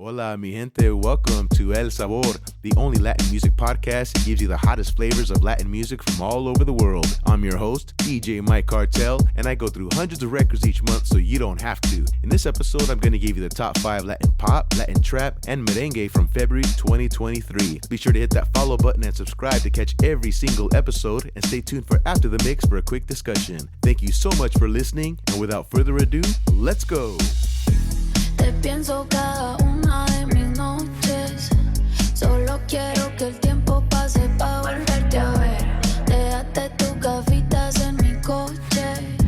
Hola Mi Gente, welcome to El Sabor, the only Latin music podcast that gives you the hottest flavors of Latin music from all over the world. I'm your host, DJ Mike Cartel, and I go through hundreds of records each month so you don't have to. In this episode, I'm going to give you the top 5 LatinPop, LatinTrap, and Merengue from February 2023. Be sure to hit that follow button and subscribe to catch every single episode, and stay tuned for After the Mix for a quick discussion. Thank you so much for listening, and without further ado, let's go. Te pienso cada una de mis noches. Solo quiero que el tiempo pase pa' volverte a ver. Déjate tus gafitas en mi coche.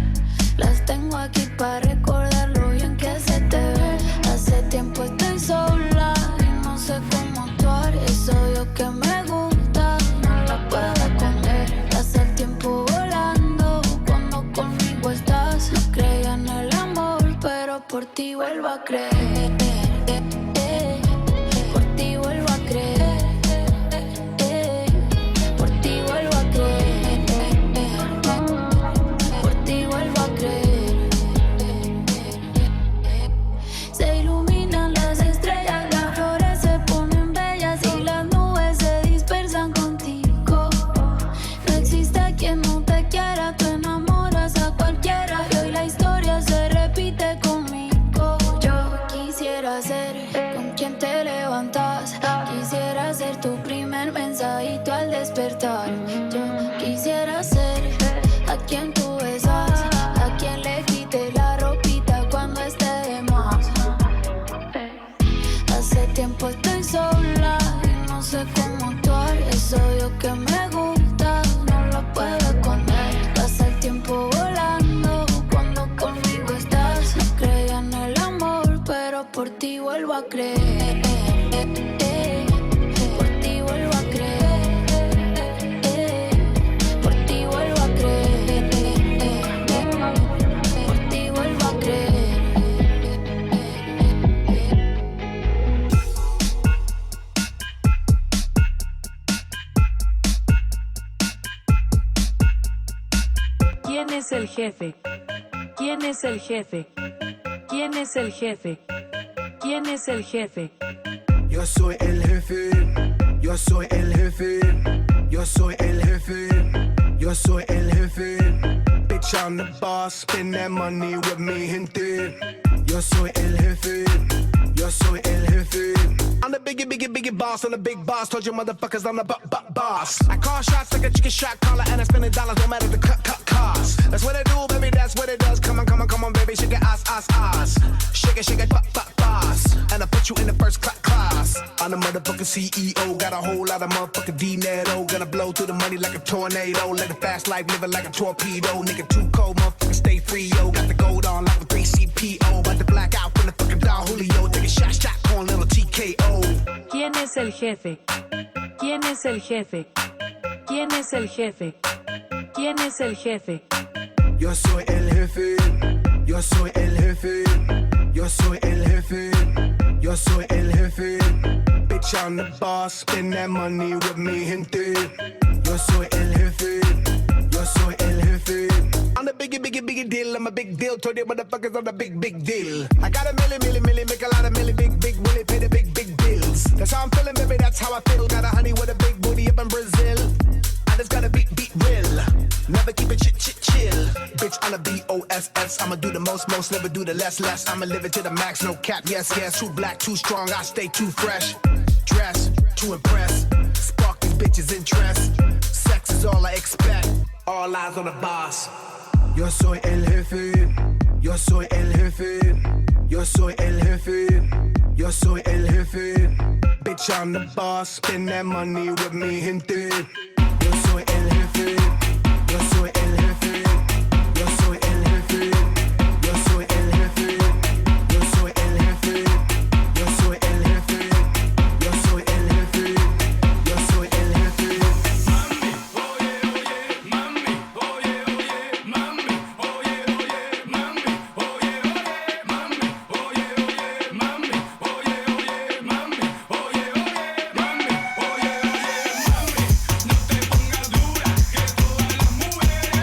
Las tengo aquí pa' recordar lo bien que se te ve. Hace tiempo estoy sola y no sé cómo actuar. Es obvio que me gusta, no la puedo esconder. Pasa el tiempo volando cuando conmigo estás. No creía en el amor, pero por ti vuelvo a creer. Por ti vuelvo a creer. Por ti vuelvo a creer. Por ti vuelvo a creer. Se iluminan las estrellas, las flores se ponen bellas y las nubes se dispersan contigo. No existe quien no te quiera, tú enamoras a cualquiera y hoy la historia se repite conmigo. Yo quisiera ser con quien te levantas, quisiera ser tu primer mensajito al despertar. Yo quisiera ser a quien tú besas, a quien le quite la ropita cuando esté de más. Hace tiempo estoy sola y no sé cómo actuar. Es obvio que me gusta, no lo puedo esconder. Pasa el tiempo volando cuando conmigo estás. No creía en el amor, pero por ti vuelvo a creer. Por ti vuelvo a creer. Por ti vuelvo a creer. Por ti vuelvo a creer. ¿Quién es el jefe? ¿Quién es el jefe? ¿Quién es el jefe? ¿Quién es el jefe? Yo soy el jefe, yo soy el jefe, yo soy el jefe, yo soy el jefe. Bitch, I'm the boss, spend that money with me, gente. Yo soy el jefe, yo soy el jefe. I'm the biggie boss, I'm the big boss. Told you motherfuckers I'm the boss. I call shots like a chicken shot caller, and I spend $, no matter the cut cost. That's what I do, baby, that's what it does. Come on, baby, shake it, ass. Shake it, boss. And I put you in the first class. I'm the motherfucking CEO, got a whole lot of motherfucking dinero. Gonna blow through the money like a tornado. Let the fast life, living like a torpedo. Nigga too cold, motherfucker stay free, yo. Got the gold on like a 3CPO. About to black out from the fucking Don Julio. Take a shot, on little TKO. ¿Quién es el jefe? ¿Quién es el jefe? ¿Quién es el jefe? ¿Quién es el jefe? Yo soy el jefe, yo soy el jefe, yo soy el jefe, yo soy el jefe. Bitch, I'm the boss, spend that money with me, gente. Yo soy el jefe, yo soy el jefe. I'm the biggie deal, I'm a big deal. Told you motherfuckers I'm the big deal. I got a milli, make a lot of milli, big willie, pay the big bills. That's how I'm feeling, baby, that's how I feel. Got a honey with a big booty up in Brazil. I just gotta beat real. Never keep it chill. Bitch, I'm a BOSS. I'ma do the most, never do the less. I'ma live it to the max, no cap, yes. Too black, too strong, I stay too fresh. Dress, to impress. Spark these bitches' interest. Sex is all I expect. All eyes on the boss. Yo soy el jefe. Yo soy el jefe. Yo soy el jefe. Yo soy el jefe. Bitch, I'm the boss. Spend that money with me, gente. Yo soy el jefe. Yo soy el jefe. Yo soy el jefe. Yo soy el jefe. Yo soy el jefe. Yo soy el jefe. Yo soy el jefe. Yo soy el jefe. Mami, oye, mami, oye, mami, oye, mami, oye, mami, oye, mami, oye, mami, oye, mami, no te pongas dura, que todas las mujeres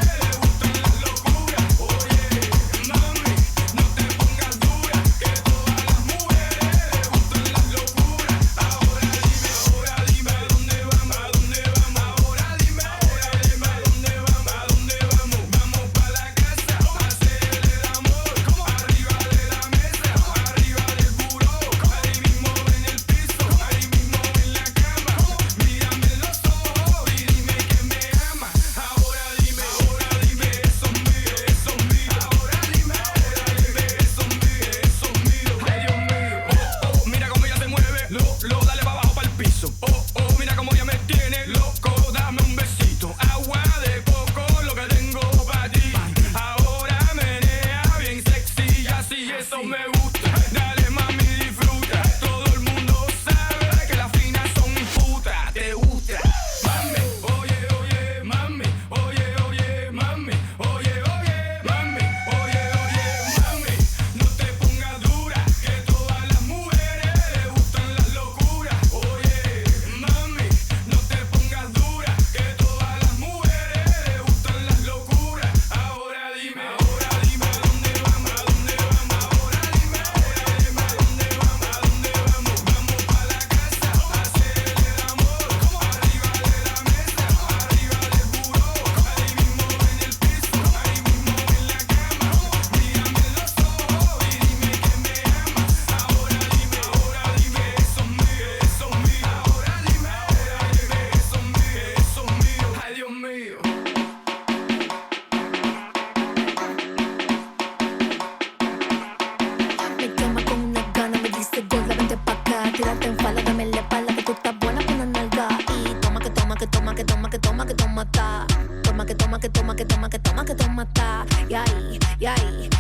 está. Y ahí.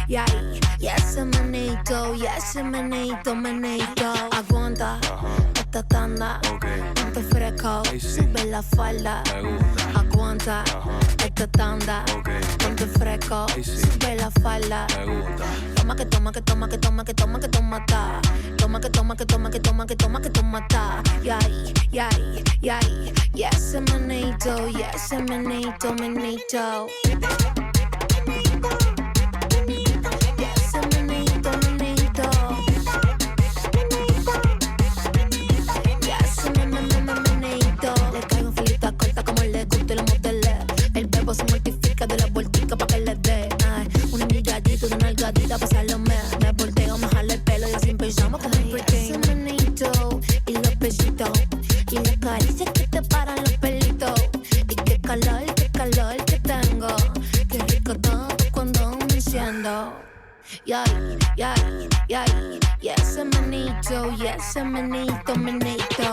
Y ese meneito, meneito. Aguanta esta tanda. Ponte fresco, sube la falda. Aguanta esta tanda. Ponte fresco, sube la falda. Toma que toma está. Está. Y ahí. Y ese meneito, meneito. Le caigo en filita corta como le gusta y lo modele. El bebo se mortifica de la vueltica pa' que le dé. Una milladita, una nalgadita pa' salirme. Me volteo, me jalo el pelo y así empezamos como un pretend. Ese meneito y los besitos y las caricias que te paran los pelitos. Y qué calor que tengo. Qué rico todo cuando me enciendo. Y ahí. Y ese meneito, meneito.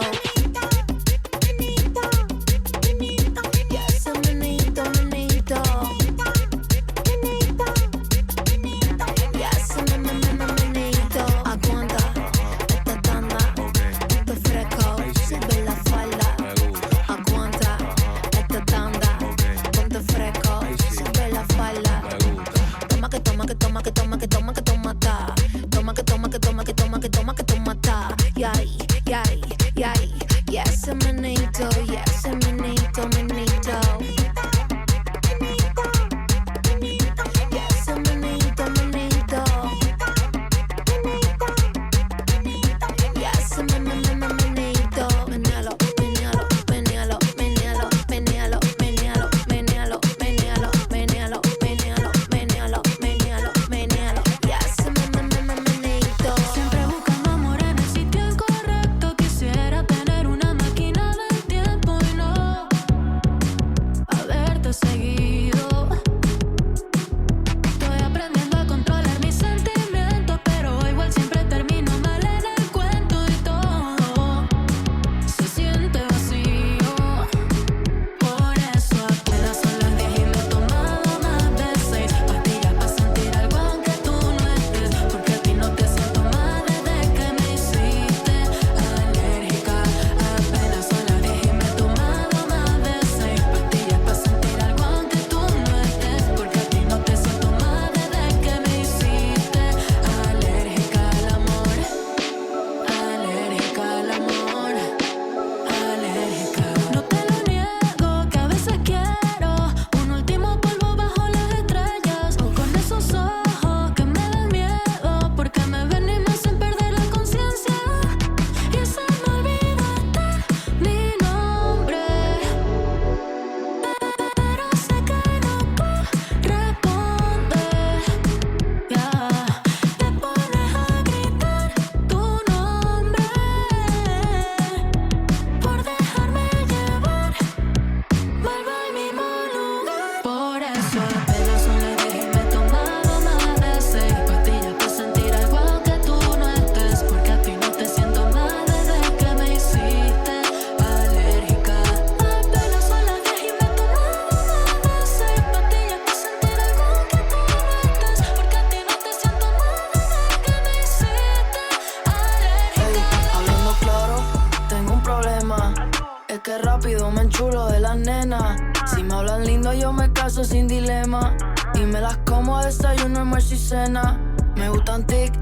Sin dilema y me las como a desayuno, almuerzo y cena. Me gustan tic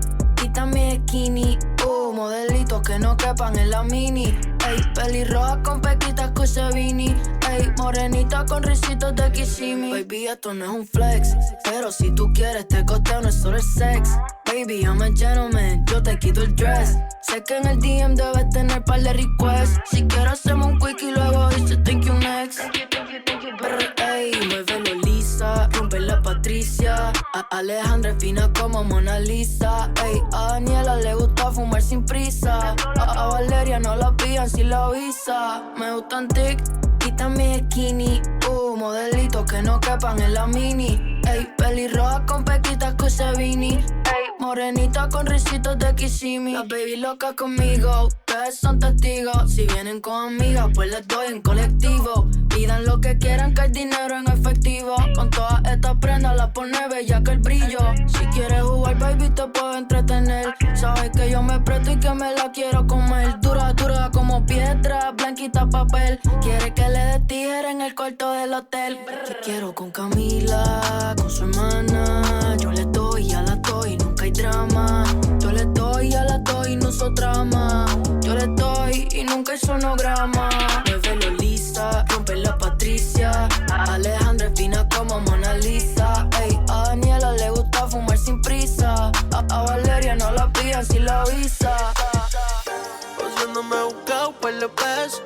y también skinny. Modelitos que no quepan en la mini. Ey, pelirroja con pequitas que se vini. Ey, morenita con risitos de Kissimmee. Baby, esto no es un flex, pero si tú quieres te costeo, no es solo el sex. Baby, I'm a gentleman, yo te quito el dress. Sé que en el DM debes tener par de requests. Si quieres hacemos un quick y luego dice thank you next. Ey, muévelo lisa, rompe la Patricia. A Alejandra es fina como Mona Lisa. Ey, a Daniela le gusta fumar sin prisa. A Valeria no la pillan sin la visa. Me gustan tic y también skinny. Modelitos que no quepan en la mini. Ey, pelirroja con pequitas que se vini. Ey, Morenita con risitos de Kissimmee. Las baby locas conmigo, ustedes son testigos. Si vienen con amigas, pues les doy en colectivo. Pidan lo que quieran, que hay dinero en efectivo. Con todas estas prendas la pone bella que el brillo. Si quieres jugar, baby, te puedo entretener. Sabes que yo me presto y que me la quiero comer. Dura, dura como piedra, blanquita papel. Quiere que le dé tijera en el cuarto del hotel. Te quiero con Camila, con su hermana. Yo le doy, a la doy, nunca hay drama. Yo le doy, a la doy, no uso drama. Yo le doy y nunca hay sonograma. Muévelo lisa, rompe la Patricia. Alejandra es fina como Mona Lisa. Ey, a Daniela le gusta fumar sin prisa. A Valeria no la pillan si la avisa. Haciéndome buscado por los pesos.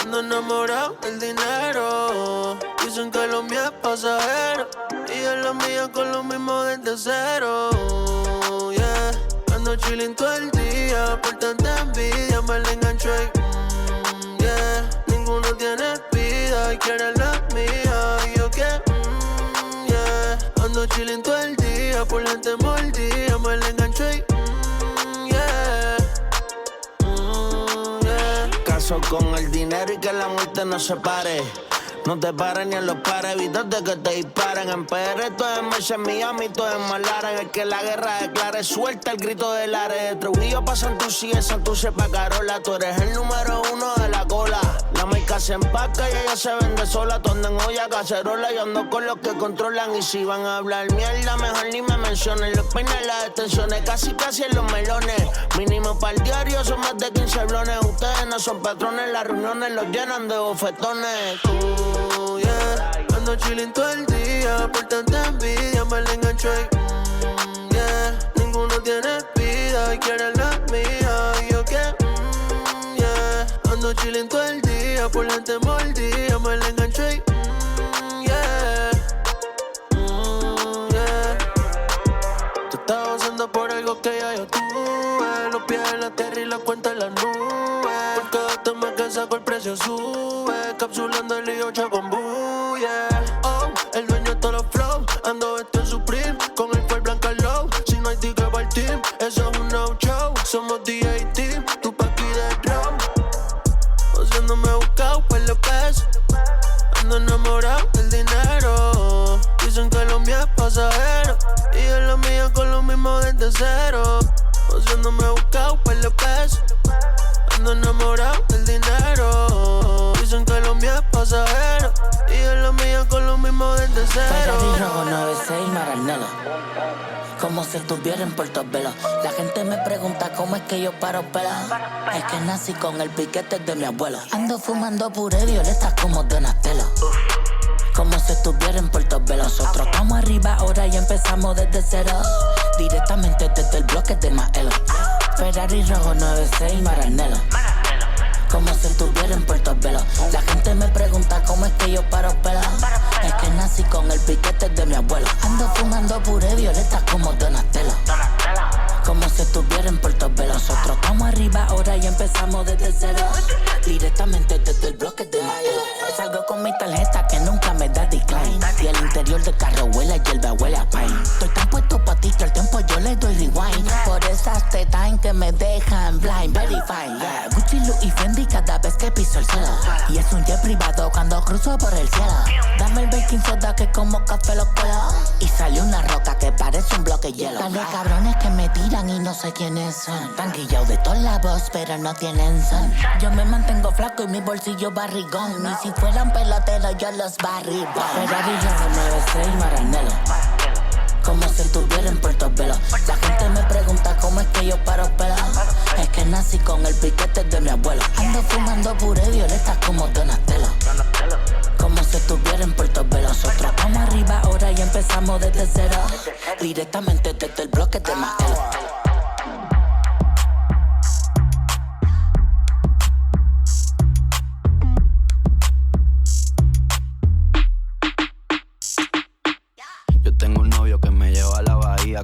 Ando enamorado del dinero. Dicen que lo mío es pasajero y es lo mío con lo mismo desde cero. Yeah. Ando chillin' todo el día por tanta envidia me la engancho y yeah. Ninguno tiene vida y quiere la mía. Y yo que yeah. Ando chillin' todo el día por gente mordida me la engancho y yeah. Caso con el dinero y que la muerte nos separe. No te pares ni en los pares, evítate que te disparen. En PR todo es Mercy, en Miami todo es Malara. En el que la guerra declare, suelta el grito del área. De Trujillo pa' Santurce y de Santurce pa' Carola. Tú eres el número 1 de la cola. La marca se empaca y ella se vende sola. Tú andas en olla, cacerola. Yo ando con los que controlan. Y si van a hablar mierda, mejor ni me mencionen. Los peines, las extensiones, casi en los melones. Mínimo para el diario son más de 15 blones. Ustedes no son patrones, las reuniones los llenan de bofetones. Yeah. Ando chillin' todo el día por tanta envidia me la engancho y yeah. Ninguno tiene vida y quiere la mía. Y yo que yeah. Ando chillin' todo el día por gente mordida me la engancho y yeah. Yeah. Tú estás gozando por algo que ya yo tuve. Los pies en la tierra y la cuenta en la nube. Por cada tema que saco el precio sube. Capsulando el I8 con bulla. Oh, el dueño de todos los flows. Ando vestido en Supreme con el cual blanca low. Si no hay ticket para el team, eso es un no-show. Somos DJ Team, tú pa' aquí de drum. Haciéndome buscado por los pesos. Ando enamorado del dinero. Dicen que lo mío es pasajero y es lo mío con lo mismo desde cero. Haciéndome buscado por los pesos. Ando enamorado del dinero. Dicen que lo mío es pasajero y es lo mío con lo mismo desde cero. Ferrari rojo 96 Maranelo, como si estuviera en Portobello. La gente me pregunta cómo es que yo paro pelado. Es que nací con el piquete de mi abuelo. Ando fumando puré violeta como Donatello, como si estuviera en Portobello. Nosotros estamos arriba ahora y empezamos desde cero, directamente desde el bloque de Maelo. Ferrari rojo 96 Maranelo, como si estuviera en Portobello. La gente me pregunta cómo es que yo paro pelado. Es que nací con el piquete de mi abuelo. Ando fumando puré violeta como Donatello, como si estuviera en Portobello. Nosotros estamos arriba ahora y empezamos desde cero, directamente desde el bloque de Maelo. Salgo con mi tarjeta que nunca me da decline. Y el interior del carro huele a hierba, huele a pine. Estoy tan puesto pa' ti que al tiempo yo le doy rewind. Por esas tetas que me dejan blind, very fine, yeah. Gucci, Louis y Fendi cada vez que piso el cielo. Y es un jet privado cuando cruzo por el cielo. Dame el baking soda que como café lo cuelo. Y salió una roca que parece un bloque de hielo. Dale cabrones que me tiran y no sé quiénes son. Tan guillados de toda la voz pero no tienen son. Yo me mantengo flaco y mi bolsillo barrigón. Y si fueran peloteros yo los barribón. Ferrari rojo 96 Maranelo, como si estuviera en Portobello. La gente me pregunta cómo es que yo paro pelado. Es que nací con el piquete de mi abuelo. Ando fumando puré violeta como Donatello, como si estuviera en Portobello. Nosotros estamos arriba ahora y empezamos desde cero, directamente desde el bloque de Maelo.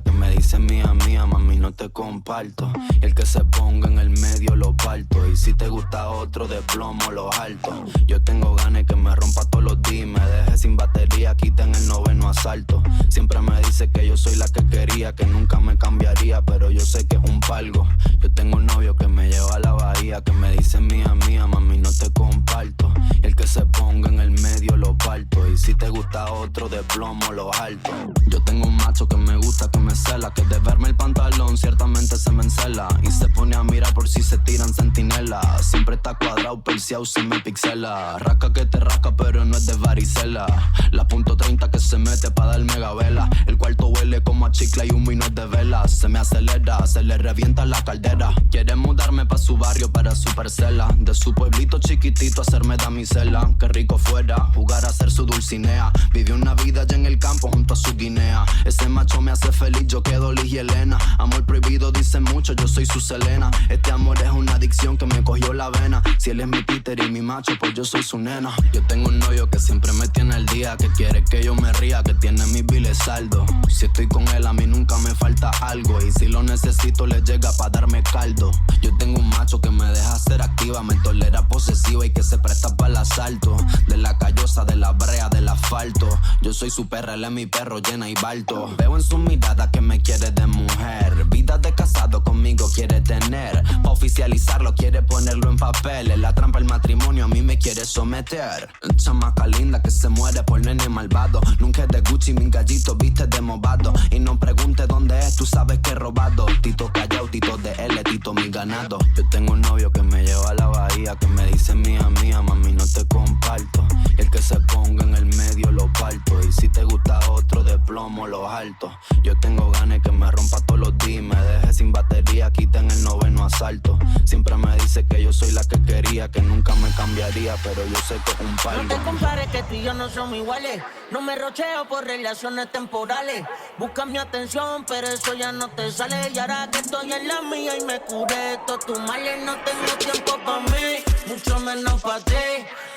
Que me dice mía, mami, no te comparto. Y el que se ponga en el medio lo parto. Y si te gusta otro otro de plomo los altos. Yo tengo ganas que me rompa todos los días. Me deje sin batería, quiten el 9º asalto. Siempre me dice que yo soy la que quería, que nunca me cambiaría, pero yo sé que es un palgo. Yo tengo un novio que me lleva a la bahía, que me dice mía, mía, mami, no te comparto. Y el que se ponga en el medio lo parto. Y si te gusta otro de plomo los altos. Yo tengo un macho que me gusta, que me cela, que de verme el pantalón ciertamente se me encela. Y se pone a mirar por si se tiran centinelas. Siempre está cuadrado, perseado, se me pixela. Rasca que te rasca, pero no es de varicela. La .30 que se mete pa' dar megavela. El cuarto huele como a chicle y humo y no es de vela. Se me acelera, se le revienta la caldera. Quiere mudarme pa' su barrio, para su parcela. De su pueblito chiquitito hacerme damisela. Qué rico fuera jugar a ser su dulcinea. Vivió una vida allá en el campo junto a su guinea. Ese macho me hace feliz, yo quedo Liz y Elena. Amor prohibido dicen mucho, yo soy su Selena. Este amor es una adicción que me cogió la vena. Si él es mi Peter y mi macho, pues yo soy su nena. Yo tengo un novio que siempre me tiene al día, que quiere que yo me ría, que tiene mis biles saldo. Si estoy con él a mí nunca me falta algo, y si lo necesito le llega pa' darme caldo. Yo tengo un macho que me deja ser activa, me tolera posesiva y que se presta para el asalto. De la callosa, de la brea, del asfalto. Yo soy su perra, él es mi perro, llena y balto. Veo en su mirada que me quiere de mujer. Vida de casado conmigo quiere tener. Pa' oficializarlo quiere ponerlo en papel. En la trampa el matrimonio a mí me quiere someter. Chamaca linda que se muere por nene malvado. Nunca es de Gucci, mi gallito viste de movado. Y no pregunte dónde es, tú sabes que he robado. Tito callao, Tito de L, Tito mi ganado. Yo tengo un novio que me lleva a la bahía, que me dice mía, mía, mami, no te comparto. Y el que se ponga en el medio lo parto. Y si te gusta otro de plomo los altos. Yo tengo ganas que me rompa todos los días. Me deje sin batería, quiten el 9º asalto. Siempre me dice que yo soy la que quería, que nunca me cambiaría, pero yo sé que es un palco. No te compares que tú y yo no somos iguales. No me rocheo por relaciones temporales. Busca mi atención, pero eso ya no te sale. Y ahora que estoy en la mía y me curé todos tus males, no tengo tiempo pa' mí, mucho menos pa' ti.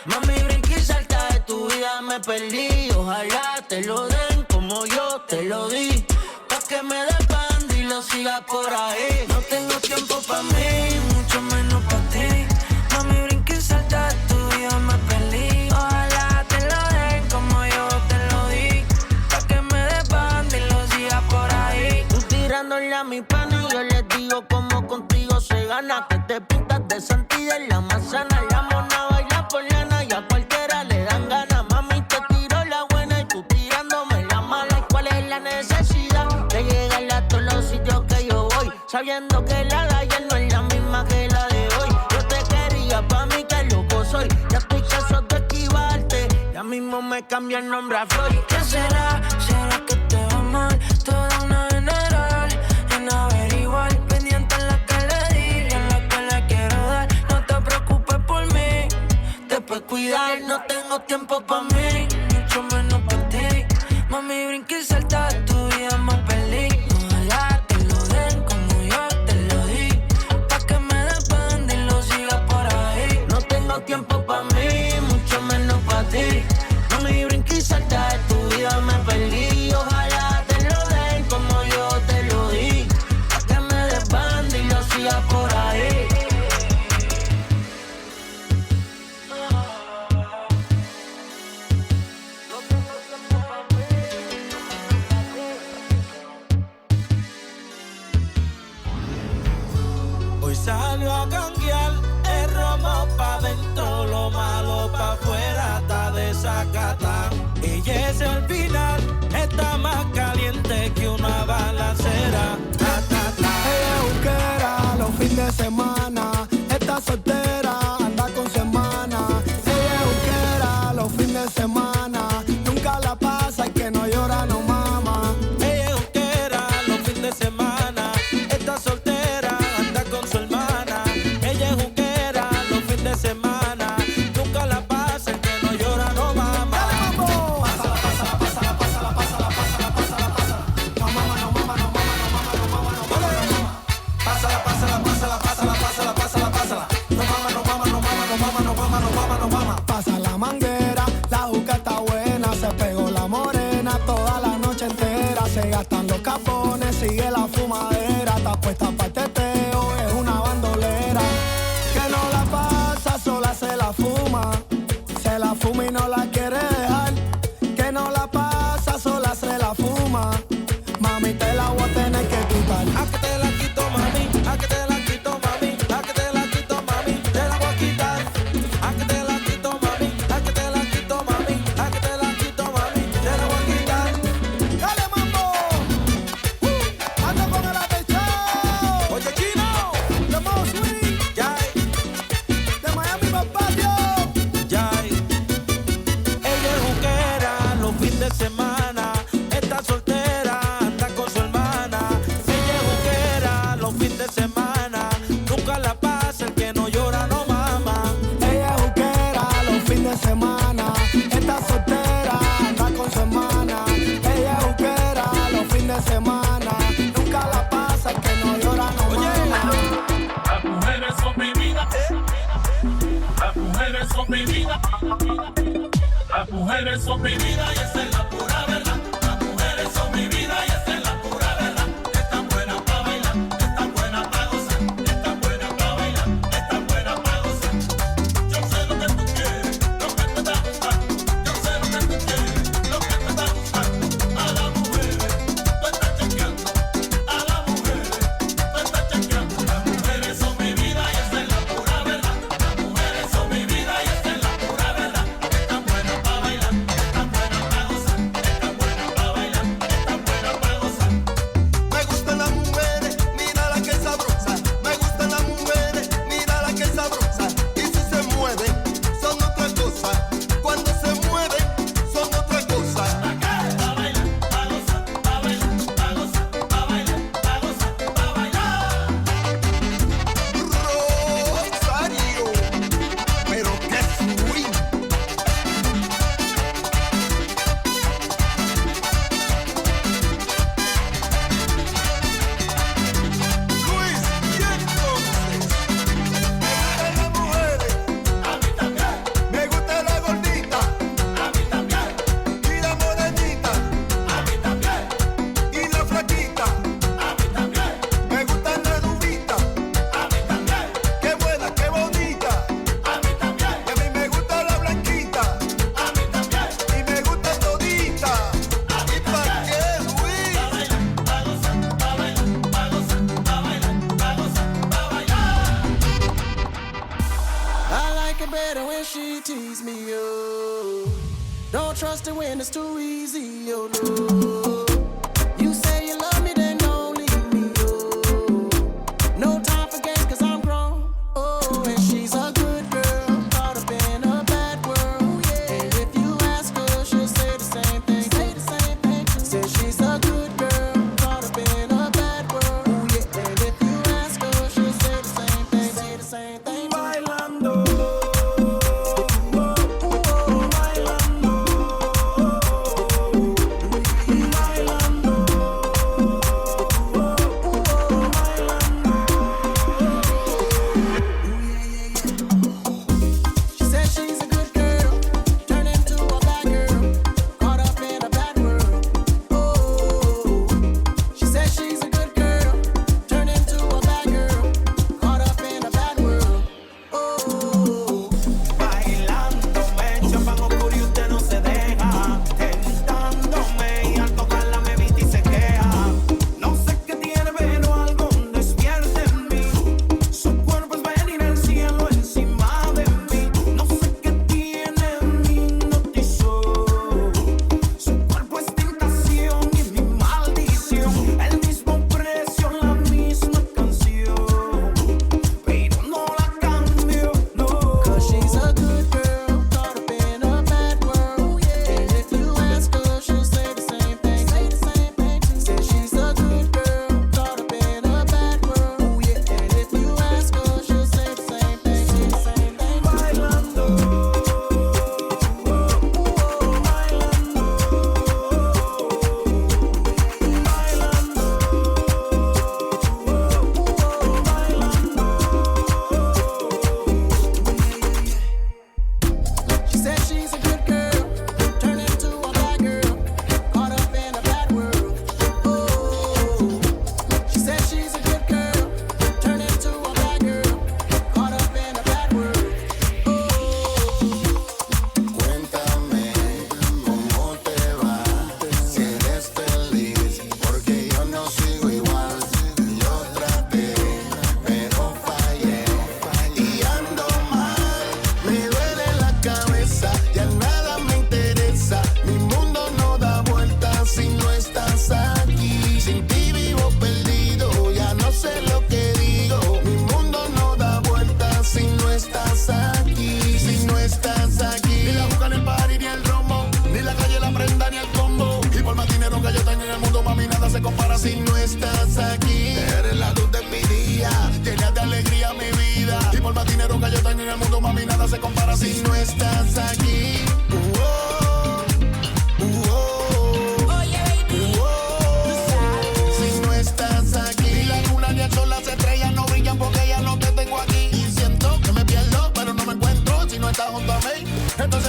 Mami, brinqué y salta de tu vida, me perdí. Ojalá te lo den como yo te lo di, pa' que me des banda y lo sigas por ahí. No tengo tiempo pa' mí, mucho menos pa' ti. Mami, brinqué y salta de tu vida, me perdí. Ojalá te lo den como yo te lo di, pa' que me des banda y lo sigas por ahí. Tú tirándole a mi pana y yo les digo como contigo se gana. Que te pintas de santidad en la manzana. La mona baila por lana y a cualquiera le dan ganas. Mami, te tiro la buena y tú tirándome la mala. ¿Y cuál es la necesidad de llegarle a todos los sitios que yo voy? Sabiendo que la de ayer no es la misma que la de hoy. Yo te quería pa' mí, que loco soy. Ya estoy cansado de esquivarte. Ya mismo me cambia el nombre a Floyd. ¿Qué será? ¿Será que te va mal? Toda una general en averiguar. Pendiente en la que le di y en la que le quiero dar. No te preocupes por mí, te puedes cuidar. No tengo tiempo pa' mí, mucho menos pa' ti. Mami, brinca y salta de tu vida, me perdí. Ojalá te lo den como yo te lo di, pa' que me des banda y lo sigas por ahí. No tengo tiempo pa' mí, mucho menos pa' ti. Mami, brinca y salta de tu vida, me perdí. Ojalá te lo den como yo te lo di, pa' que me des banda y lo sigas por ahí. Hoy salgo a canguear, el romo pa' dentro, lo malo pa' afuera, está desacatado. Ella es el final, está más caliente que una balacera. Ella es juquera los fines de semana, está soltera, anda con semana. Ella es juquera los fines de semana, nunca la pasa y que no llora no mama. Ella es juquera los fines de semana, está soltera, anda con su hermana. Ella es juquera los fines de semana, nunca la pasa, el que no llora no mama. Pásala, pásala, pásala, pásala, pásala, pásala, pásala, pásala. No mama, no mama, no mama, no mama, no mama. son mi vida. Las mujeres son mi vida. Las mujeres son mi vida y esa es la pura verdad. Las mujeres son mi vida y esa es la pura verdad. Están buenas para bailar, están buenas para gozar, están buenas para bailar, están buenas para gozar. Yo sé lo que tú quieres, lo que te da gustar. Yo sé lo que tú quieres, lo que te da gustar. A las mujeres, tú estás chequeando. A las mujeres, tú estás chequeando. Las mujeres son mi vida y esa es la pura verdad. Las mujeres son mi vida y esa es la pura verdad. Están buenas para bailar, están buenas para gozar, están buenas para bailar, están buenas para gozar. Me gustan las mujeres, mira la que sabrosa. Me gustan las mujeres, mira la que sabrosa. Y si se mueven, son otra cosa. Cuando se mueven, son otra cosa. Pa' bailar, pa' gozar, pa' bailar, pa' gozar, pa' bailar, pa' gozar, pa' bailar. Rosario, pero qué swing. Luis, y entonces, me gustan las mujeres, A mí también, me gusta la gordita a mí también, y la morenita a mí también, y la flaquita. a mí también, Me gustan las rubitas, a mí también, qué buena, qué bonita. a mí también, Y a mí me gusta la blanquita a mí también. y me gusta todita. ¿Y pa' qué, Luis? Pa' bailar, pa' gozar, pa' bailar, pa' gozar, pa' bailar, pa' gozar, pa' bailar. I like it better when she tease me, oh. Don't trust her when it's too easy, oh no. You say you love me, then don't leave me, oh. No time for games, cause I'm grown, oh. And she's a good girl, caught up in a bad world, yeah. And if you ask her, she'll say the same thing, say the same thing. Say she's a good girl, caught up in a bad world, yeah. And if you ask her, she'll say the same thing, say the same thing. Bailando. She said she's a good girl, turned into a bad girl, caught up in a bad world. Oh, she said she's a good girl, turned into a bad girl, caught up in a bad world. Oh, Bailando me chapan oscuro y usted no se deja. Tentándome y al tocarla me viste y se queja. No sé qué tiene, pero algo despierta en mí. Su cuerpo es venir el cielo encima de mí. No sé qué tiene, me hipnotizó. Su cuerpo es tentación y mi maldición. El mismo precio, la misma canción. Pero no la cambio, no. cause she's a good girl, caught up in a bad world. And if you ask her, she'll say the same thing, say the same thing. Say she's a good girl, caught up in a bad world. And if you ask her, she'll say the same thing, say the same thing. Bailando, She said she's a good girl, turned into a bad girl, caught up in a bad world. Oh, she said she's a good girl, turned into a bad girl, caught up in a bad world. Oh. Cuéntame cómo te va, si eres feliz, porque yo no sigo igual. Yo traté, pero fallé y ando mal. Me duele la cabeza, ya nada me interesa. Mi mundo no da vueltas si no estás aquí. Sin ti vivo perdido, ya no sé lo que digo. Mi mundo no da vueltas si no estás aquí. Si no estás aquí. Ni la busca, ni el party, ni el romo, ni la calle, la prenda, ni el combo. Y por más dinero que yo tenga en el mundo, mami, nada se compara si no estás aquí. Eres la luz de mi día, llenas de alegría mi vida. Y por más dinero que yo tenga en el mundo, mami, nada se compara si no estás aquí. Si no estás aquí, ni la luna ni el sol, las estrellas no brillan porque ya no te tengo aquí.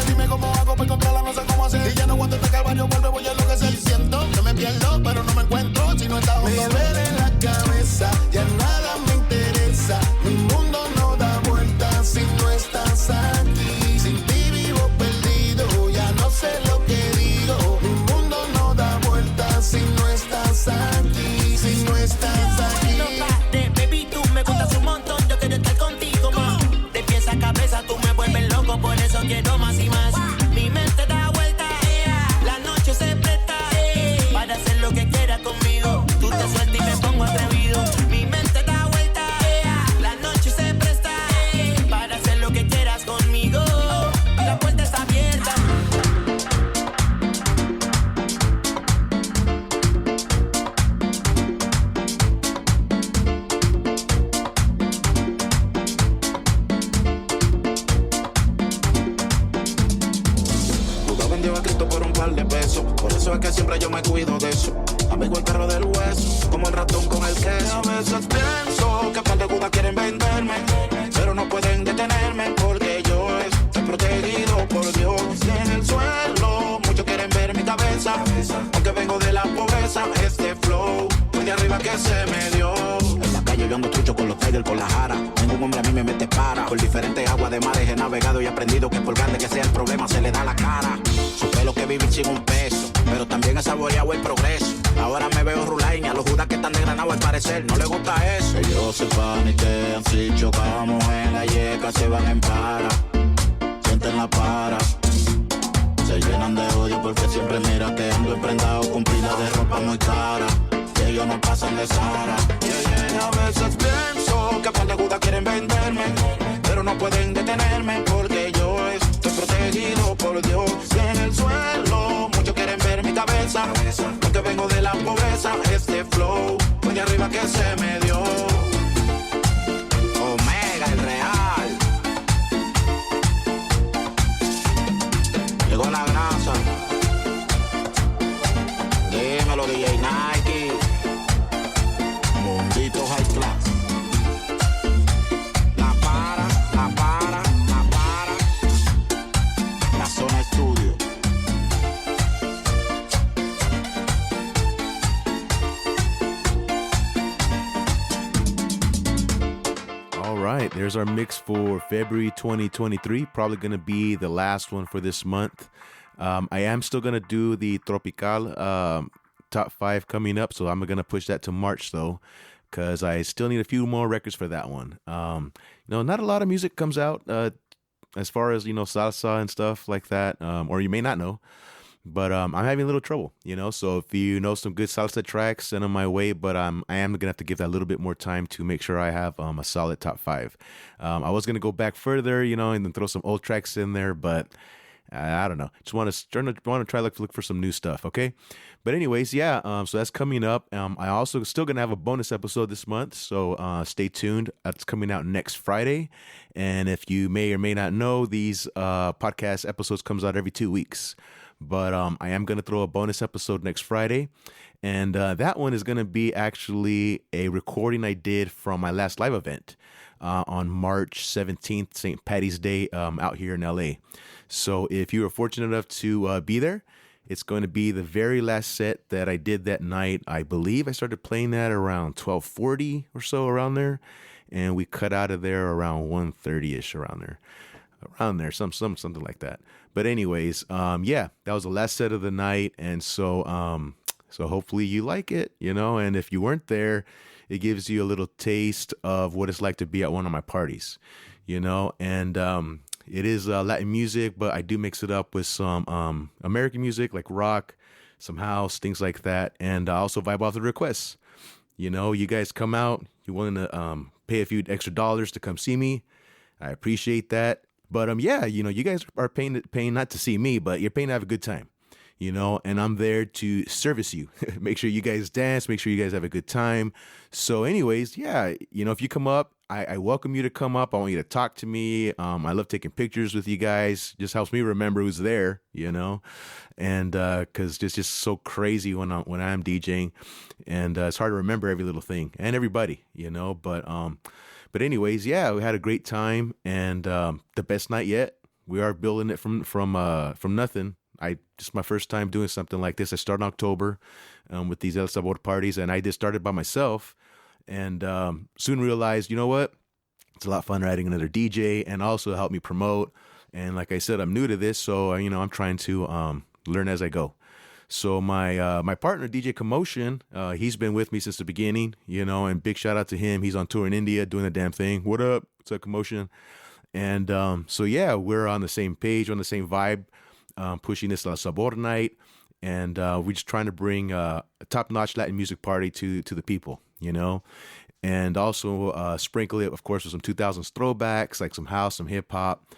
dime cómo hago para encontrarla, no sé cómo hacer. Y ya no aguanto este calvario, vuelve, voy a enloquecer. Siento que me pierdo, pero no me encuentro si no está junto. Me duele la cabeza, ya nada me interesa. Mi mundo no da vueltas si no estás aquí. Sin ti vivo perdido, ya no sé lo que digo. Mi mundo no da vueltas si no estás aquí. Si no estás aquí. No pare, baby, tú me gustas un montón. Yo quiero estar contigo, ma. De pies a cabeza tú me vuelves loco, por eso quiero más y más. Mi mente da vuelta, la noche se presta para hacer lo que quieras conmigo. Tú te sueltas y me pongo atrevido. Mi mente da vuelta, la noche se presta para hacer lo que quieras conmigo. La puerta está abierta. Judas vendió a Cristo por un par de pesos. Por eso es que siempre yo me cuido de eso. Amigo el perro del hueso, como el ratón con el queso. A veces pienso que par de Judas quieren venderme, pero no pueden detenerme porque yo estoy protegido por Dios. Y en el suelo muchos quieren ver mi cabeza, aunque vengo de la pobreza. Este flow fue de arriba que se me dio. En la calle yo ando trucho con los tigers por la jara. Ningún hombre a mí me mete para. Por diferentes aguas de mares he navegado y aprendido que por grande que sea el problema se le da la cara. Supe lo que vivir sin un peso, pero también he saboreado el progreso. Ahora me veo rulain y a los judas que están desgranados al parecer no les gusta eso. Ellos se paniquean si chocamos en la yeca, se van en para, sienten la para. Se llenan de odio porque siempre mira que ando emprendado con pila de ropa muy cara. Y ellos no pasan de Sara. A veces pienso que par de judas quieren venderme, pero no pueden detenerme porque yo estoy protegido por Dios. Y en el suelo muchos quieren ver mi cabeza, porque vengo de la pobreza. Este flow fue de arriba que se me dio. Omega, el real. Llegó la grasa. Dímelo, DJ Nike. Mundito High Class. La para, la para, la para. La zona estudio. All right, there's our mix for February 2023. Probably going to be the last one for this month. I am still going to do the Tropical Top 5 coming up, so I'm going to push that to March, though, because I still need a few more records for that one. Not a lot of music comes out as far as, salsa and stuff like that, or you may not know. But I'm having a little trouble, so if you know some good salsa tracks, send them my way. But I am going to have to give that a little bit more time to make sure I have a solid top 5. I was going to go back further, and then throw some old tracks in there, but I don't know. Just want to try to look for some new stuff, okay? But anyways, yeah, so that's coming up. I also still going to have a bonus episode this month, so stay tuned. That's coming out next Friday. And if you may or may not know, these podcast episodes comes out every 2 weeks. But I am going to throw a bonus episode next Friday. And that one is going to be actually a recording I did from my last live event on March 17th, St. Patty's Day, out here in LA. So if you were fortunate enough to be there, it's going to be the very last set that I did that night. I believe I started playing that around 12:40 or so, around there. And we cut out of there around 1:30-ish, around there, something like that. But anyways, that was the last set of the night, and so hopefully you like it, and if you weren't there, it gives you a little taste of what it's like to be at one of my parties, and it is Latin music, but I do mix it up with some American music like rock, some house, things like that, and I also vibe off the requests. You guys come out, you're willing to pay a few extra dollars to come see me. I appreciate that. But you guys are paying not to see me, but you're paying to have a good time, and I'm there to service you. Make sure you guys dance, make sure you guys have a good time. So anyways, if you come up, I welcome you to come up. I want you to talk to me. I love taking pictures with you guys. Just helps me remember who's there, and because it's just so crazy when I'm DJing, and it's hard to remember every little thing and everybody, But anyways, we had a great time, and the best night yet we are building it from nothing. Just my first time doing something like this. I started in October with these El Sabor parties, and I just started by myself, and soon realized, you know what? It's a lot fun adding another DJ, and also help me promote. And like I said, I'm new to this, so I'm trying to learn as I go. So my partner DJ Commotion, he's been with me since the beginning, and big shout out to him. He's on tour in India doing the damn thing. What up? What's up, Commotion? And so yeah, we're on the same page, on the same vibe, pushing this Sabor night, and we're just trying to bring a top-notch Latin music party to the people, and also sprinkle it, of course, with some 2000s throwbacks, like some house, some hip hop,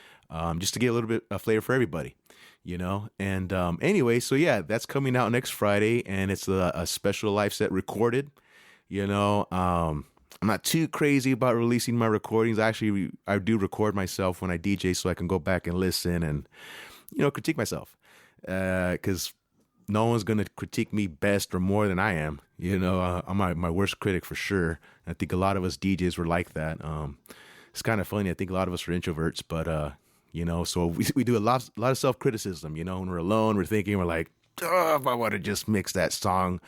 just to get a little bit of flavor for everybody. And anyway, so yeah, that's coming out next Friday, and it's a special live set recorded. I'm not too crazy about releasing my recordings. Actually, I do record myself when I DJ, so I can go back and listen and critique myself, because no one's gonna critique me best or more than I am. I'm my worst critic for sure. I think a lot of us DJs were like that. It's kind of funny. I think a lot of us are introverts, but so we do a lot of self-criticism, when we're alone, we're thinking, we're like, if I would have just mixed that song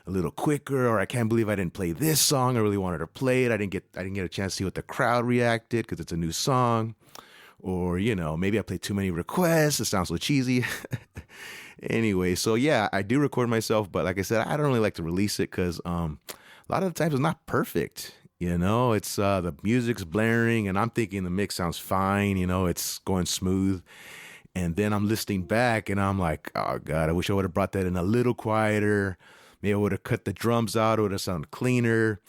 a little quicker, or I can't believe I didn't play this song. I really wanted to play it. I didn't get a chance to see what the crowd reacted because it's a new song. Or, maybe I played too many requests. It sounds so cheesy. Anyway, so yeah, I do record myself, but like I said, I don't really like to release it because a lot of the times it's not perfect. It's the music's blaring and I'm thinking the mix sounds fine, it's going smooth. And then I'm listening back and I'm like, oh God, I wish I would have brought that in a little quieter. Maybe I would have cut the drums out. It would have sounded cleaner.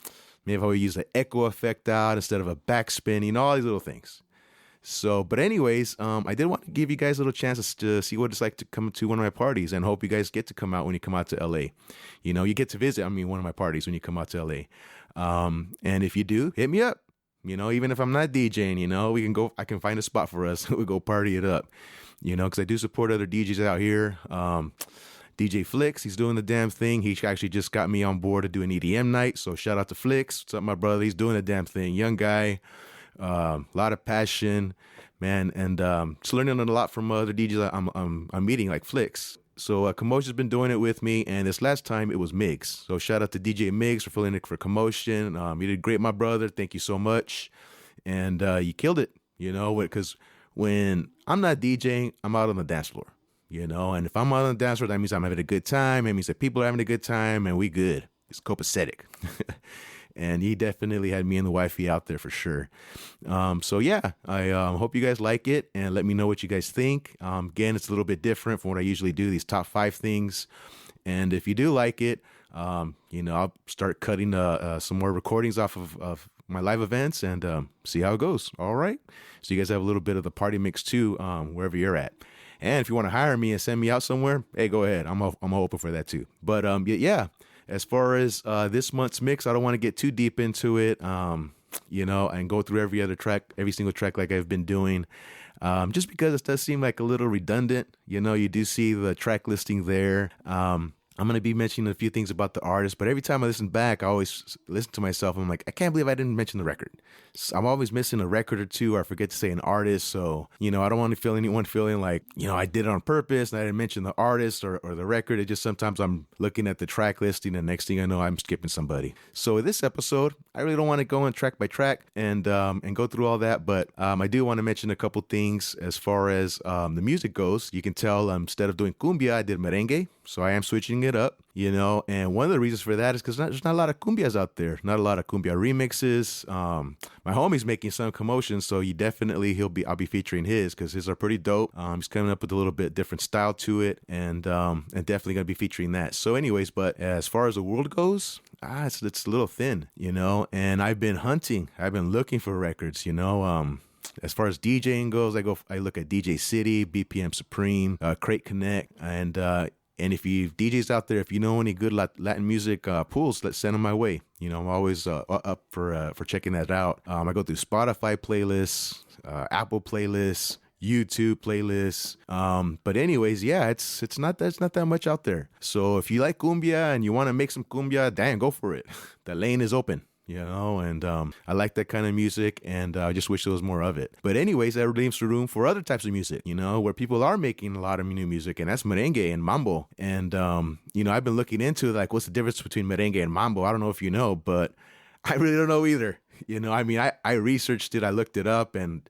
Maybe I would use the echo effect out instead of a backspin, all these little things. So, but anyways, I did want to give you guys a little chance to see what it's like to come to one of my parties, and hope you guys get to come out when you come out to LA. You get to visit, one of my parties when you come out to LA. And if you do, hit me up. Even if I'm not DJing, we can go, I can find a spot for us. We'll go party it up, because I do support other DJs out here. DJ Flicks, he's doing the damn thing. He actually just got me on board to do an EDM night. So shout out to Flicks. What's up, my brother? He's doing the damn thing. Young guy, a lot of passion, man. And just learning a lot from other DJs I'm meeting, like Flicks. So Commotion's been doing it with me, and this last time it was Migs. So shout out to DJ Migs for filling it for Commotion. You did great, my brother. Thank you so much. And you killed it, because when I'm not DJing, I'm out on the dance floor. And if I'm out on the dance floor, that means I'm having a good time. It means that people are having a good time, and we good. It's copacetic. And he definitely had me and the wifey out there for sure. So yeah, I hope you guys like it, and let me know what you guys think. Again, it's a little bit different from what I usually do, these top 5 things. And if you do like it, I'll start cutting some more recordings off of my live events and see how it goes. All right. So you guys have a little bit of the party mix too, wherever you're at. And if you want to hire me and send me out somewhere, hey, go ahead. I'm open for that too. But yeah, as far as this month's mix, I don't want to get too deep into it, and go through every single track like I've been doing, just because it does seem like a little redundant. You do see the track listing there. I'm going to be mentioning a few things about the artist, but every time I listen back, I always listen to myself. I'm like, I can't believe I didn't mention the record. So I'm always missing a record or two, or I forget to say an artist. So, I don't want to feel anyone feeling like, I did it on purpose and I didn't mention the artist or the record. It just sometimes I'm looking at the track listing and next thing I know, I'm skipping somebody. So this episode, I really don't want to go in track by track and go through all that. But I do want to mention a couple things as far as the music goes. You can tell instead of doing cumbia, I did merengue. So I am switching it up, and one of the reasons for that is because there's not a lot of cumbias out there, not a lot of cumbia remixes. My homie's making some commotion, so I'll be featuring his because his are pretty dope. He's coming up with a little bit different style to it, and definitely gonna be featuring that. So anyways, but as far as the world goes, it's a little thin, and I've been hunting, I've been looking for records, as far as DJing goes, I look at DJ City, BPM Supreme, Crate Connect, and if you DJs out there, if you know any good Latin music pools, let's send them my way. I'm always up for checking that out. I go through Spotify playlists, Apple playlists, YouTube playlists. But anyways, yeah, it's not that much out there. So if you like cumbia and you want to make some cumbia, damn, go for it. The lane is open. and I like that kind of music, and I just wish there was more of it. But anyways, that leaves room for other types of music, where people are making a lot of new music, and that's merengue and mambo. And, I've been looking into like, what's the difference between merengue and mambo? I don't know if you know, but I really don't know either. I researched it, I looked it up, and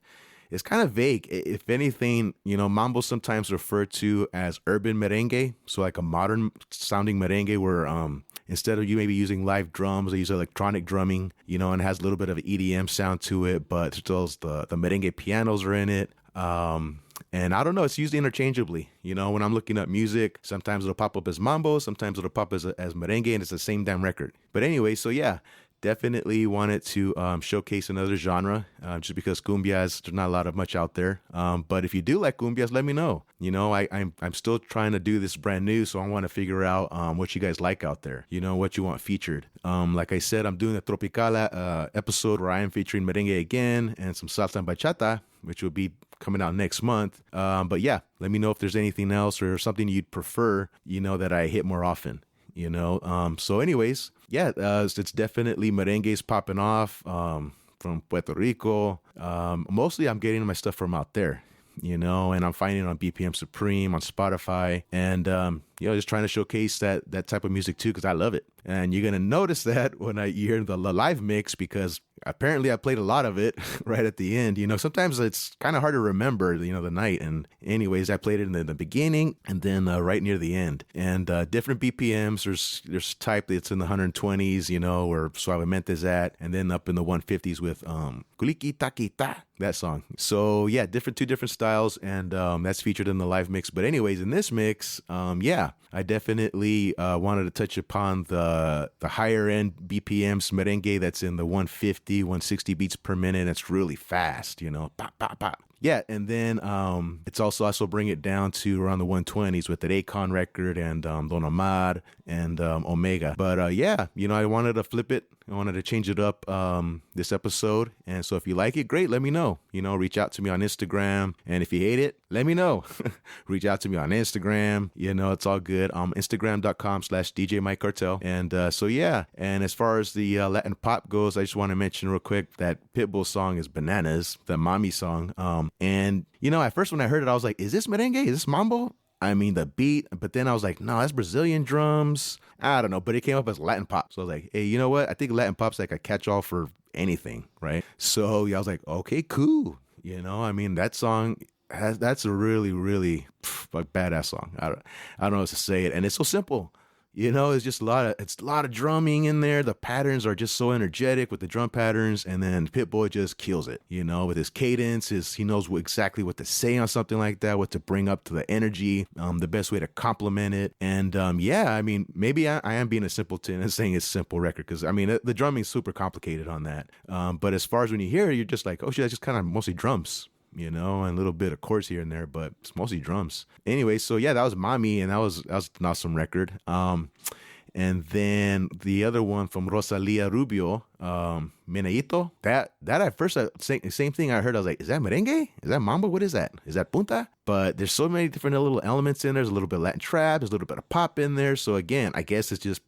it's kind of vague. If anything, mambo sometimes referred to as urban merengue. So like a modern sounding merengue where instead of you maybe using live drums, they use electronic drumming, and has a little bit of an EDM sound to it, but still the merengue pianos are in it. And I don't know, it's used interchangeably. When I'm looking up music, sometimes it'll pop up as mambo, sometimes it'll pop as merengue, and it's the same damn record. But anyway, so yeah. Definitely wanted to showcase another genre just because cumbias, there's not a lot of much out there. But if you do like cumbias, let me know. I'm still trying to do this brand new, so I want to figure out what you guys like out there, what you want featured. Like I said, I'm doing a Tropical episode where I am featuring merengue again and some salsa and bachata, which will be coming out next month. But yeah, let me know if there's anything else or something you'd prefer, that I hit more often. So anyways, yeah, it's definitely merengues popping off from Puerto Rico. Mostly I'm getting my stuff from out there, and I'm finding it on BPM Supreme, on Spotify, and, just trying to showcase that type of music too, because I love it. And you're going to notice that when I hear the live mix, because apparently I played a lot of it right at the end. Sometimes it's kind of hard to remember, the night. And anyways, I played it in the beginning and then right near the end. And different BPMs, there's type that's in the 120s, where Suavemente is at, and then up in the 150s with Kuliki Takita, that song. So yeah, two different styles, and that's featured in the live mix. But anyways, in this mix, I definitely wanted to touch upon the higher end BPMs merengue that's in the 150, 160 beats per minute. That's really fast, pop, pop, pop. Yeah, and then it's also bring it down to around the 120s with the Akon record and Don Omar and Omega. But yeah, I wanted to flip it. I wanted to change it up this episode. And so if you like it, great, let me know. Reach out to me on Instagram. And if you hate it, let me know. Reach out to me on Instagram. It's all good. Instagram.com/DJ Mike Cartel. And so yeah, and as far as the LatinPop goes, I just want to mention real quick that Pitbull song is Bananas, the Mami song. And at first when I heard it, I was like, is this merengue? Is this mambo? I mean, the beat, but then I was like, no, that's Brazilian drums. I don't know, but it came up as LatinPop. So I was like, hey, you know what? I think LatinPop's like a catch-all for anything, right? So yeah, I was like, okay, cool. That song that's a really, really like badass song. I don't know what to say it, and it's so simple. It's just a lot of drumming in there. The patterns are just so energetic with the drum patterns, and then Pitbull just kills it. With his cadence, he knows exactly what to say on something like that, what to bring up to the energy, the best way to complement it. And maybe I am being a simpleton and saying it's a simple record because the drumming is super complicated on that. But as far as when you hear it, you're just like, oh shit, that's just kind of mostly drums. And a little bit of chords here and there, but it's mostly drums. Anyway, so yeah, that was Mami, and that was an awesome record. And then the other one from Rosaly, Rubio, Meneito, that at first, same thing I heard, I was like, is that merengue? Is that mambo? What is that? Is that punta? But there's so many different little elements in there. There's a little bit of Latin trap, there's a little bit of pop in there. So again, I guess it's just,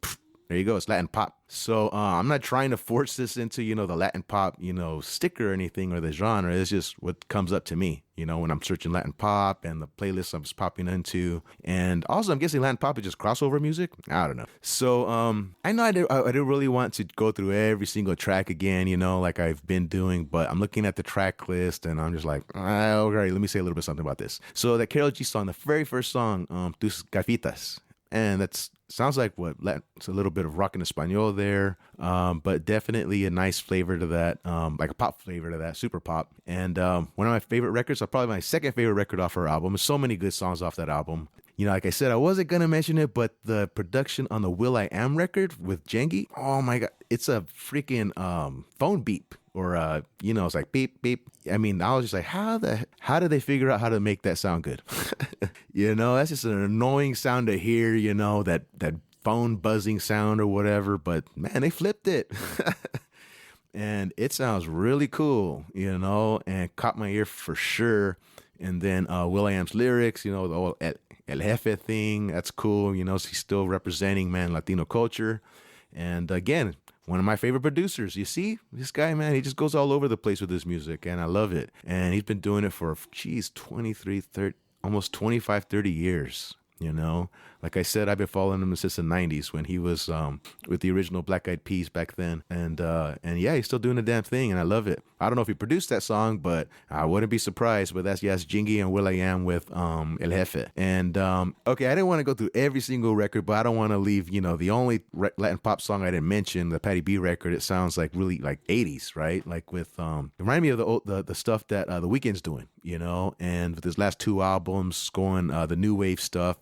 there you go, it's LatinPop. So I'm not trying to force this into, the LatinPop, sticker or anything or the genre. It's just what comes up to me, when I'm searching LatinPop and the playlist I'm popping into. And also, I'm guessing LatinPop is just crossover music. I don't know. So I know I didn't really want to go through every single track again, like I've been doing. But I'm looking at the track list and I'm just like, okay, let me say a little bit something about this. So that Karol G song, the very first song, Tus Gafitas. And sounds like it's a little bit of rock en español there, but definitely a nice flavor to that, like a pop flavor to that, super pop. And one of my favorite records, probably my second favorite record off her album. There's so many good songs off that album. Like I said, I wasn't going to mention it, but the production on the will.i.am record with Jengi, oh my God, it's a freaking phone beep. Or, it's like beep, beep. I was just like, how did they figure out how to make that sound good? That's just an annoying sound to hear, that phone buzzing sound or whatever. But man, they flipped it. And it sounds really cool, and caught my ear for sure. And then will.i.am's lyrics, the whole El Jefe thing, that's cool. He's still representing, Latino culture. And again, one of my favorite producers. You see, this guy, man, he just goes all over the place with his music, and I love it. And he's been doing it for, 23, 30, almost 25, 30 years. You know, like I said, I've been following him since the 90s when he was with the original Black Eyed Peas back then. And yeah, he's still doing the damn thing, and I love it. I don't know if he produced that song, but I wouldn't be surprised. But that's Jengi and will.i.am with El Jefe. And okay, I didn't want to go through every single record, but I don't want to leave, you know, the only Latin pop song I didn't mention, the Paty B record. It sounds like really like 80s, right? Like with it reminded me of the stuff that The Weeknd's doing, you know, and with his last 2 albums going the new wave stuff.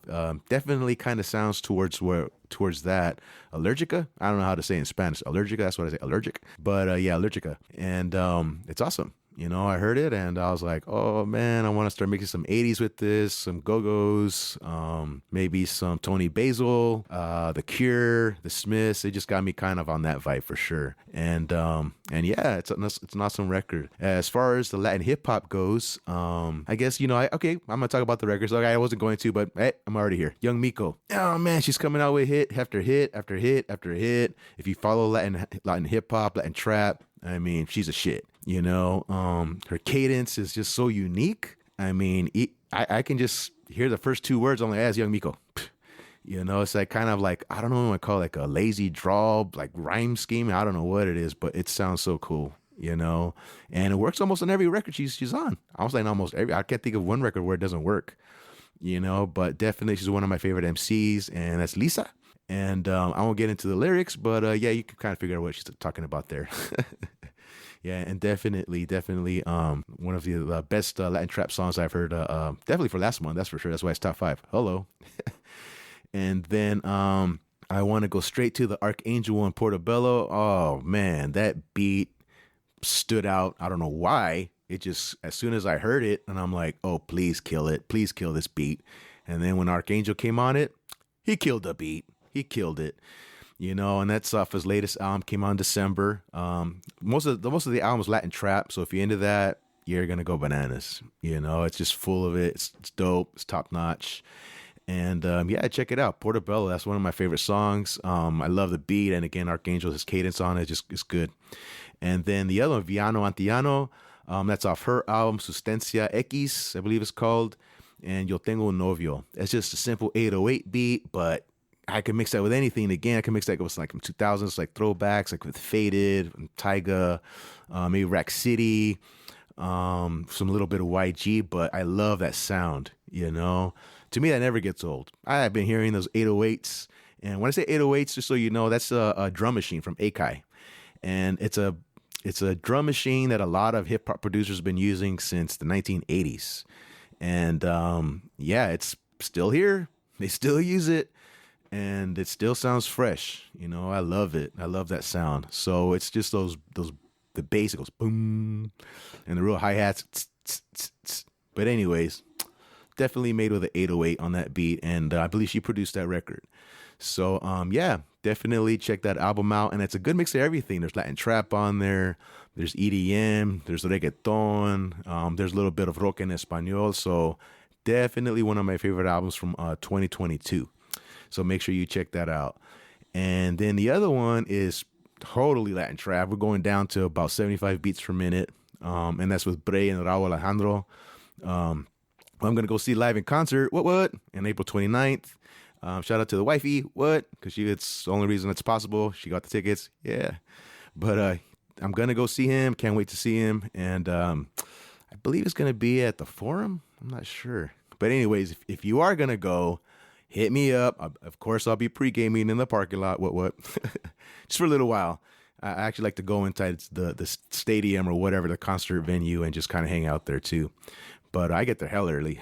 Definitely kind of sounds towards that. Alergica, I don't know how to say it in Spanish. Alergica, that's what I say, allergic. But yeah, Alergica. And it's awesome. You know, I heard it and I was like, oh man, I want to start making some 80s with this, some Go-Go's, maybe some Tony Basil, The Cure, The Smiths. It just got me kind of on that vibe for sure. And yeah, it's an awesome record. As far as the Latin hip hop goes, I guess, you know, I'm going to talk about the records. Okay, I wasn't going to, but hey, I'm already here. Young Miko. Oh man, she's coming out with hit after hit after hit after hit. If you follow Latin hip hop, Latin trap, I mean, she's a shit, you know. Her cadence is just so unique. I mean, I can just hear the first 2 words. I'm like, as Young Miko. You know, it's like kind of like, I don't know what I call it, like a lazy drawl, like rhyme scheme. I don't know what it is, but it sounds so cool, you know. And it works almost on every record she's on. I was like almost every. I can't think of one record where it doesn't work, you know. But definitely, she's one of my favorite MCs, and that's Lisa. And I won't get into the lyrics, but yeah, you can kind of figure out what she's talking about there. Yeah, and definitely one of the best Latin trap songs I've heard, definitely for last month, that's for sure. That's why it's top 5. Hello. And then I want to go straight to the Arcangel and Portobello. Oh, man, that beat stood out. I don't know why. It just, as soon as I heard it, and I'm like, oh, please kill it. Please kill this beat. And then when Arcangel came on it, he killed the beat. He killed it. You know, and that's off his latest album, came out in December. Most of the album is Latin trap, so if you're into that, you're gonna go bananas. You know, it's just full of it. It's dope. It's top notch. And yeah, check it out. Portobello, that's one of my favorite songs. I love the beat, and again, Arcangel, his cadence on it is good. And then the other one, Villano, Antillano, that's off her album Sustancia X, I believe it's called. And Yo Tengo Novio. It's just a simple 808 beat, but I can mix that with anything. Again, I can mix that with like from 2000s, like throwbacks, like with Faded, Tyga, maybe Rack City, some little bit of YG, but I love that sound, you know. To me, that never gets old. I've been hearing those 808s, and when I say 808s, just so you know, that's a drum machine from Akai, and it's a drum machine that a lot of hip hop producers have been using since the 1980s, and yeah, it's still here. They still use it. And it still sounds fresh, you know. I love it. I love that sound. So it's just the bass, it goes boom, and the real hi-hats. Tss, tss, tss, tss. But anyways, definitely made with an 808 on that beat, and I believe she produced that record. So yeah, definitely check that album out, and it's a good mix of everything. There's Latin trap on there, there's EDM, there's reggaeton, there's a little bit of rock en español. So definitely one of my favorite albums from 2022. So make sure you check that out. And then the other one is totally Latin trap. We're going down to about 75 beats per minute. And that's with Brray and Raul Alejandro. I'm going to go see live in concert. What? On April 29th. Shout out to the wifey. What? Because it's the only reason it's possible. She got the tickets. Yeah. But I'm going to go see him. Can't wait to see him. And I believe it's going to be at the Forum. I'm not sure. But anyways, if you are going to go, hit me up. Of course, I'll be pre-gaming in the parking lot. What? Just for a little while. I actually like to go inside the stadium or whatever, the concert venue, and just kind of hang out there too. But I get there hell early.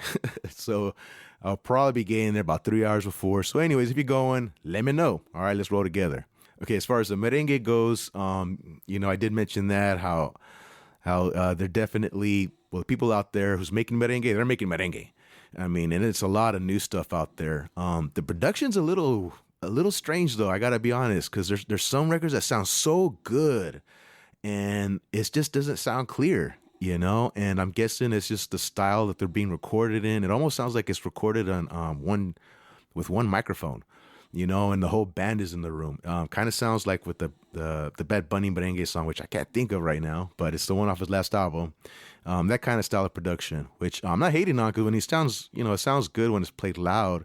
So I'll probably be getting there about 3 hours before. So anyways, if you're going, let me know. All right, let's roll together. Okay, as far as the merengue goes, you know, I did mention that how they're definitely, well, the people out there who's making merengue, they're making merengue. I mean, and it's a lot of new stuff out there. The production's a little strange though. I gotta be honest, because there's some records that sound so good, and it just doesn't sound clear, you know. And I'm guessing it's just the style that they're being recorded in. It almost sounds like it's recorded on one microphone, and the whole band is in the room. Kind of sounds like with the Bad Bunny Merengue song, which I can't think of right now, but it's the one off his last album. That kind of style of production, which I'm not hating on, because when he sounds, it sounds good when it's played loud.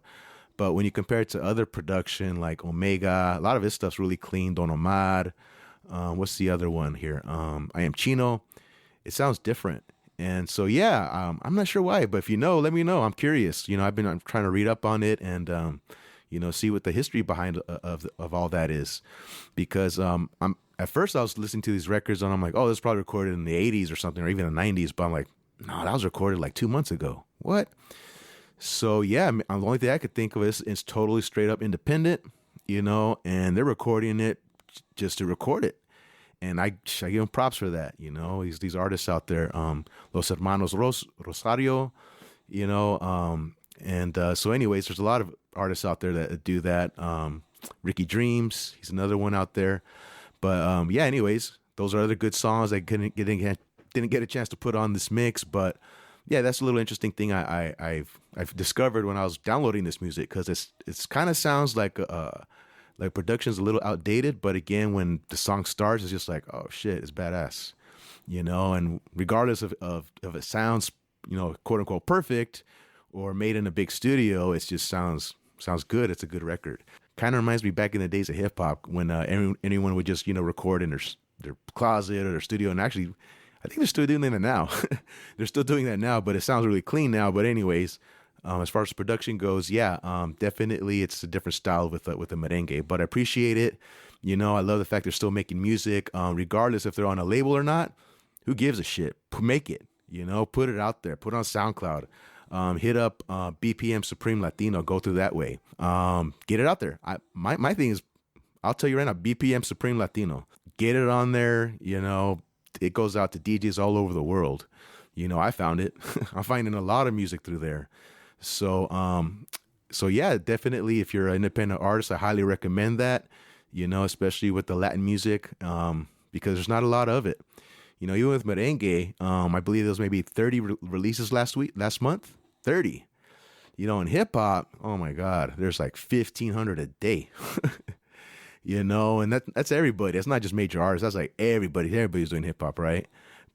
But when you compare it to other production like Omega, a lot of his stuff's really clean. Don Omar, what's the other one here? I Am Chino. It sounds different. And so, yeah, I'm not sure why, but if you know, let me know. I'm curious. I'm trying to read up on it and, see what the history behind of all that is. Because at first I was listening to these records and I'm like, oh, this was probably recorded in the 80s or something, or even the 90s. But I'm like, no, that was recorded like 2 months ago. What? So, yeah, the only thing I could think of is it's totally straight up independent, and they're recording it just to record it. And I give them props for that, these artists out there, Los Hermanos Rosario, so anyways, there's a lot of artists out there that do that. Ricky Dreams, he's another one out there. But yeah, anyways, those are other good songs I didn't get a chance to put on this mix. But yeah, that's a little interesting thing I've discovered when I was downloading this music, because it's kind of sounds like production's a little outdated, but again, when the song starts, it's just like, oh shit, it's badass, and regardless of it sounds, quote unquote perfect or made in a big studio, it just sounds good. It's a good record. Kind of reminds me back in the days of hip hop when anyone would just, record in their closet or their studio. And actually, I think they're still doing that now. They're still doing that now, but it sounds really clean now. But anyways, as far as production goes, yeah, definitely it's a different style with the merengue, but I appreciate it. I love the fact they're still making music, regardless if they're on a label or not. Who gives a shit? Make it, put it out there, put it on SoundCloud, hit up BPM Supreme Latino, go through that way, get it out there. My thing is, I'll tell you right now, BPM Supreme Latino, get it on there. It goes out to DJs all over the world. I found it. I'm finding a lot of music through there. So yeah, definitely if you're an independent artist, I highly recommend that, especially with the Latin music, because there's not a lot of it. Even with merengue, I believe there was maybe 30 releases last month, 30. In hip hop, oh my God, there's like 1,500 a day, and that's everybody. It's not just major artists. That's like everybody's doing hip hop, right?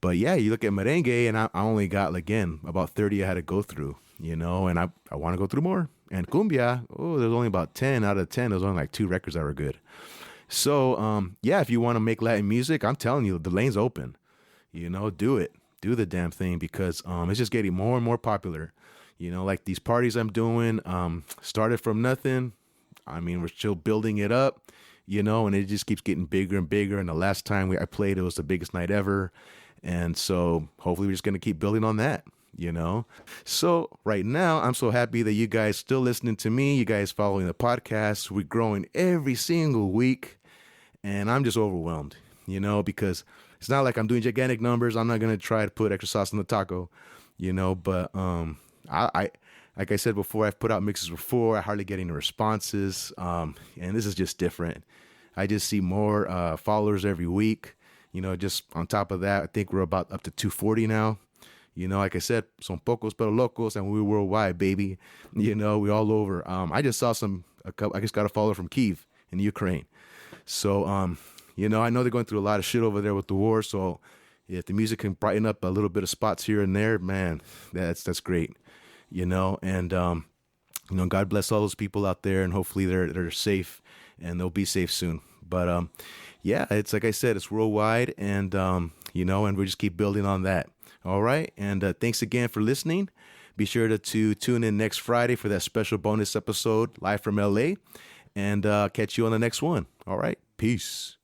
But yeah, you look at merengue, and I only got, again, about 30 I had to go through, and I want to go through more. And cumbia, there's only about 10 out of 10. There's only like 2 records that were good. So, yeah, if you want to make Latin music, I'm telling you, the lane's open. Do it. Do the damn thing, because it's just getting more and more popular. Like these parties I'm doing, started from nothing. I mean, we're still building it up, and it just keeps getting bigger and bigger. And the last time I played, it was the biggest night ever. And so hopefully we're just going to keep building on that, So right now, I'm so happy that you guys still listening to me, you guys following the podcast. We're growing every single week, and I'm just overwhelmed, because it's not like I'm doing gigantic numbers. I'm not going to try to put extra sauce on the taco, but I like I said before, I've put out mixes before. I hardly get any responses, and this is just different. I just see more followers every week. Just on top of that, I think we're about up to 240 now. Like I said, son pocos pero locos, and we're worldwide, baby. We all over. I just saw I just got a follower from Kyiv in Ukraine. So, I know they're going through a lot of shit over there with the war. So if the music can brighten up a little bit of spots here and there, man, that's great. And, God bless all those people out there, and hopefully they're safe and they'll be safe soon. But, yeah, it's like I said, it's worldwide, and, and we just keep building on that. All right. And thanks again for listening. Be sure to tune in next Friday for that special bonus episode live from LA, and catch you on the next one. All right. Peace.